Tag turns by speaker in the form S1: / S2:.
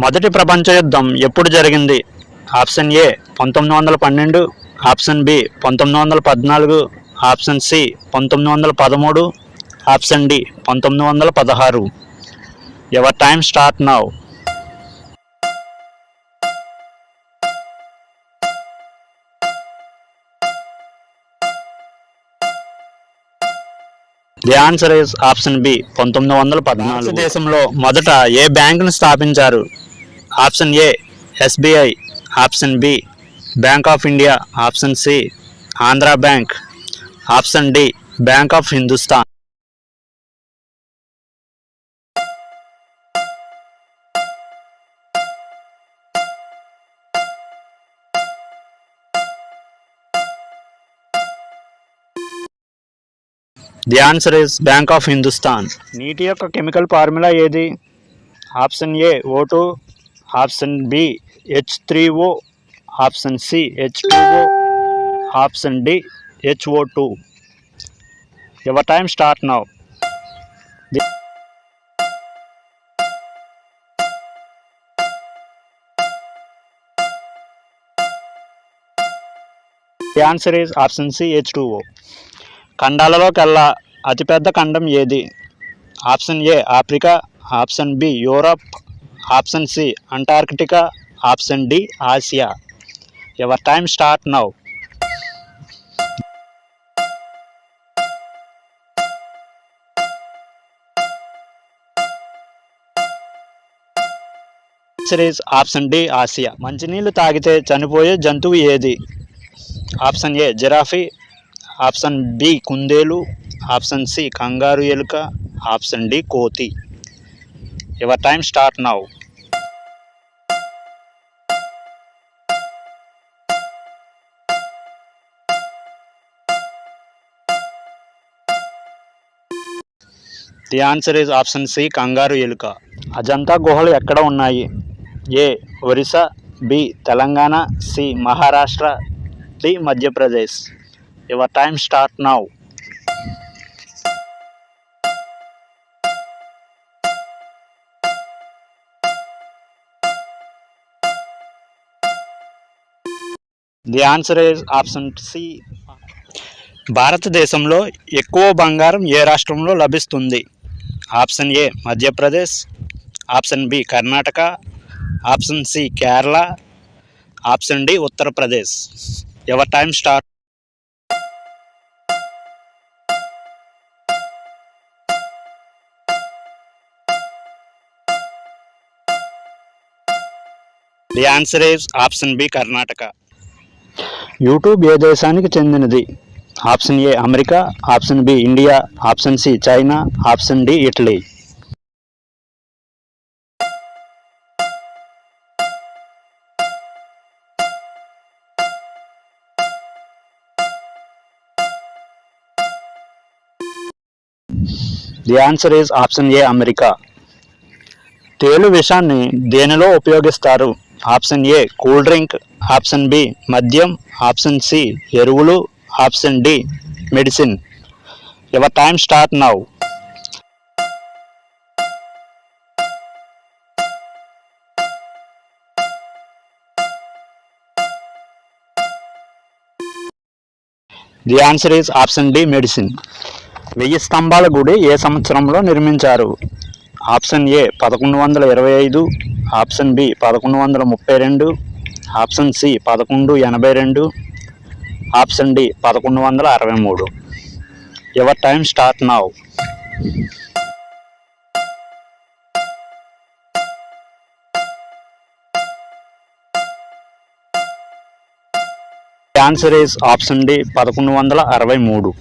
S1: మొదటి ప్రపంచ యుద్ధం ఎప్పుడు జరిగింది? Option A 1912, option B 1914, option C 1913, option D 1916. Your time start now. The answer is option B 1914. భారతదేశంలో మొదట ఏ బ్యాంకును స్థాపించారు? Option A SBI, option B bank of India, option C Andhra bank, option D bank of Hindustan. The answer is bank of Hindustan. నీటి యొక్క chemical formula ఏది? Option A O2, option B H3O, option C H2O, option D HO2. Your time start now. The answer is option C H2O. ఖండాలలోకెల్లా అతిపెద్ద ఖండం ఏది? Option A Africa, option B Europe, option C Antarctica, option D Asia. Your time start now. Answer is option D Asia. మంచినీళ్ళు తాగితే చనిపోయే జంతువు ఏది? Option A giraffe, option B కుందేలు, ఆప్షన్ సి కంగారు ఎలుక, ఆప్షన్ డి కోతి. Your time start now. The answer is option C kangaroo ఎలుక. అజంతా గుహలు ఎక్కడ ఉన్నాయి? ఏ Orissa, B Telangana, C Maharashtra, D Madhya Pradesh. Your time start now. The answer is option C. భారతదేశంలో ఎక్కువ బంగారం ఏ రాష్ట్రంలో లభిస్తుంది? Option A Madhya Pradesh, option B Karnataka, option C Kerala, option D Uttar Pradesh. Your time start. The answer is option B Karnataka. YouTube ఏ దేశానికి చెందినది? Option A America, option B India, option C China, option D Italy. The answer is option A America. తేలు విషాన్ని దేనిలో ఉపయోగిస్తారు? Option A cool drink, option B మద్యం, option C ఎరువులు, option D medicine. Your time start now. The answer is option D medicine. 1000 స్తంభాల గుడి ఏ సంవత్సరంలో నిర్మించారు? Option A 1125, option B 1132, option C 1182, option D 1163. Your time start now. Answer is option D 1163.